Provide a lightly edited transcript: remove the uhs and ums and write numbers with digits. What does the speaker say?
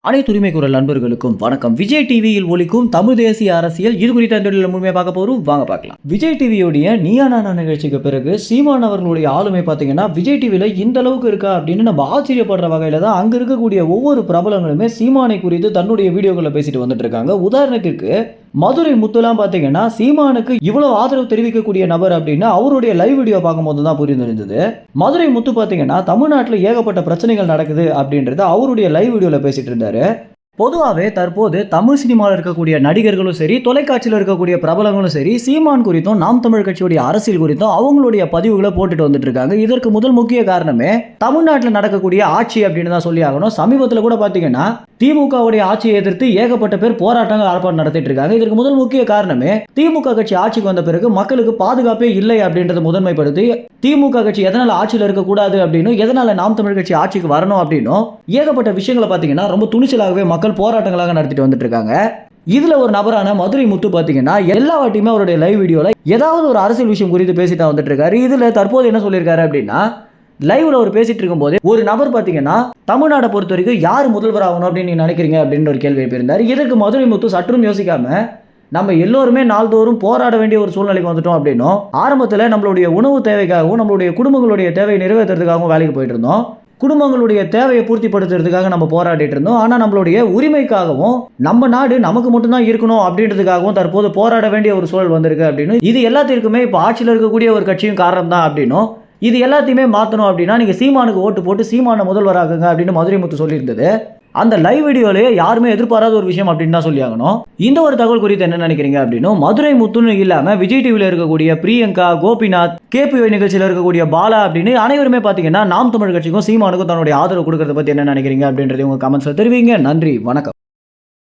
அனைத்து உரிமை குரல் நண்பர்களுக்கும் வணக்கம். விஜய் டிவியில் ஒலிக்கும் தமிழ் தேசிய அரசியல் இது குறித்த இந்த முழுமையாக பார்க்க போறோம். வாங்க பார்க்கலாம். விஜய் டிவியோடைய நீயா நானா நிகழ்ச்சிக்கு பிறகு சீமான் அவர்களுடைய ஆளுமை பார்த்தீங்கன்னா விஜய் டிவியில் இந்த அளவுக்கு இருக்கா அப்படின்னு நம்ம ஆச்சரியப்படுற வகையில தான் அங்க இருக்கக்கூடிய ஒவ்வொரு பிரபலங்களுமே சீமானை குறித்து தன்னுடைய வீடியோக்களை பேசிட்டு வந்துட்டு இருக்காங்க. உதாரணத்திற்கு மதுரை முத்துலாம் பார்த்தீங்கன்னா சீமானுக்கு இவ்வளவு ஆதரவு தெரிவிக்கக்கூடிய நபர் அப்படின்னு அவருடைய லைவ் வீடியோ பார்க்கும்போது தான் புரிந்திருந்தது. மதுரை முத்து பார்த்தீங்கன்னா தமிழ்நாட்டில் ஏகப்பட்ட பிரச்சனைகள் நடக்குது அப்படின்றத அவருடைய லைவ் வீடியோவில் பேசிட்டு இருந்தாரு. பொதுவாகவே தற்போது தமிழ் சினிமாவில் இருக்கக்கூடிய நடிகர்களும் சரி, தொலைக்காட்சியில் இருக்கக்கூடிய பிரபலங்களும் சரி, சீமான் குறித்தும் நாம் தமிழ் கட்சியுடைய அரசியல் குறித்தும் அவங்களுடைய பதிவுகளை போட்டுட்டு வந்துட்டு இருக்காங்க. இதற்கு முதல் முக்கிய காரணமே தமிழ்நாட்டில் நடக்கக்கூடிய ஆட்சி அப்படின்னு தான் சொல்லி ஆகணும். சமீபத்தில் கூட பார்த்தீங்கன்னா திமுகவுடைய ஆட்சியை எதிர்த்து ஏகப்பட்ட பேர் போராட்டங்கள் ஆர்ப்பாட்டம் நடத்திட்டு இருக்காங்க. இதற்கு முதல் முக்கிய காரணமே திமுக கட்சி ஆட்சிக்கு வந்த பிறகு மக்களுக்கு பாதுகாப்பே இல்லை அப்படின்றத முதன்மைப்படுத்தி திமுக கட்சி எதனால ஆட்சியில் இருக்கக்கூடாது அப்படின்னு, எதனால நாம் தமிழ் கட்சி ஆட்சிக்கு வரணும் அப்படின்னும் ஏகப்பட்ட விஷயங்களை பார்த்தீங்கன்னா ரொம்ப துணிச்சலாகவே மக்கள் போராட்டங்களாக நடத்திட்டு வந்துட்டு இருக்காங்க. இதுல ஒரு நபரான மதுரை முத்து பாத்தீங்கன்னா எல்லா வாட்டியுமே அவருடைய லைவ் வீடியோல ஏதாவது ஒரு அரசியல் விஷயம் குறித்து பேசிட்டு வந்துட்டு இருக்காரு. இதுல தற்போது என்ன சொல்லியிருக்காரு அப்படின்னா, லைவ்ல ஒரு பேசிட்டு இருக்கும் போது ஒரு நபர் பாத்தீங்கன்னா தமிழ்நாட்டை பொறுத்த வரைக்கும் யார் முதல்வர் ஆகணும் அப்படின்னு நீங்க நினைக்கிறீங்க அப்படின்னு ஒரு கேள்வி எழுப்பியிருந்தார். இதற்கு மதுரை முத்து சற்றும் யோசிக்காம, நம்ம எல்லோருமே நாள்தோறும் போராட வேண்டிய ஒரு சூழ்நிலைக்கு வந்துட்டோம் அப்படின்னும், ஆரம்பத்தில் நம்மளுடைய உணவு தேவைக்காகவும் நம்மளுடைய குடும்பங்களுடைய தேவையை நிறைவேற்றுறதுக்காகவும் வேலைக்கு போயிட்டு இருந்தோம். குடும்பங்களுடைய தேவையை பூர்த்திப்படுத்துறதுக்காக நம்ம போராடிட்டு இருந்தோம். ஆனால் நம்மளுடைய உரிமைக்காகவும் நம்ம நாடு நமக்கு மட்டும்தான் இருக்கணும் அப்படின்றதுக்காகவும் தற்போது போராட வேண்டிய ஒரு சூழல் வந்திருக்கு அப்படின்னு, இது எல்லாத்திற்குமே இப்போ ஆட்சியில் இருக்கக்கூடிய ஒரு கட்சியும் காரணம் தான் அப்படின்னும், இது எல்லாத்தையுமே மாற்றணும் அப்படின்னா நீங்கள் சீமானுக்கு ஓட்டு போட்டு சீமான முதல்வராகுங்க அப்படின்னு மதுரை முத்து சொல்லியிருந்தது அந்த லைவ் வீடியோலேயே யாருமே எதிர்பாராத ஒரு விஷயம் அப்படின்னு தான் சொல்லி ஆகணும். இந்த ஒரு தகவல் குறித்து என்ன நினைக்கிறீங்க அப்படின்னு, மதுரை முத்துன்னு இல்லாமல் விஜய் டிவியில் இருக்கக்கூடிய பிரியங்கா, கோபிநாத், கேபிஒய் நிகழ்ச்சியில் இருக்கக்கூடிய பாலா அப்படின்னு அனைவருமே பார்த்தீங்கன்னா நாம் தமிழ் கட்சிக்கும் சீமானுக்கும் தன்னுடைய ஆதரவு கொடுக்கறத பற்றி என்ன நினைக்கிறீங்க அப்படின்றத உங்கள் கமெண்ட்ஸில் தெரிவிங்க. நன்றி, வணக்கம்.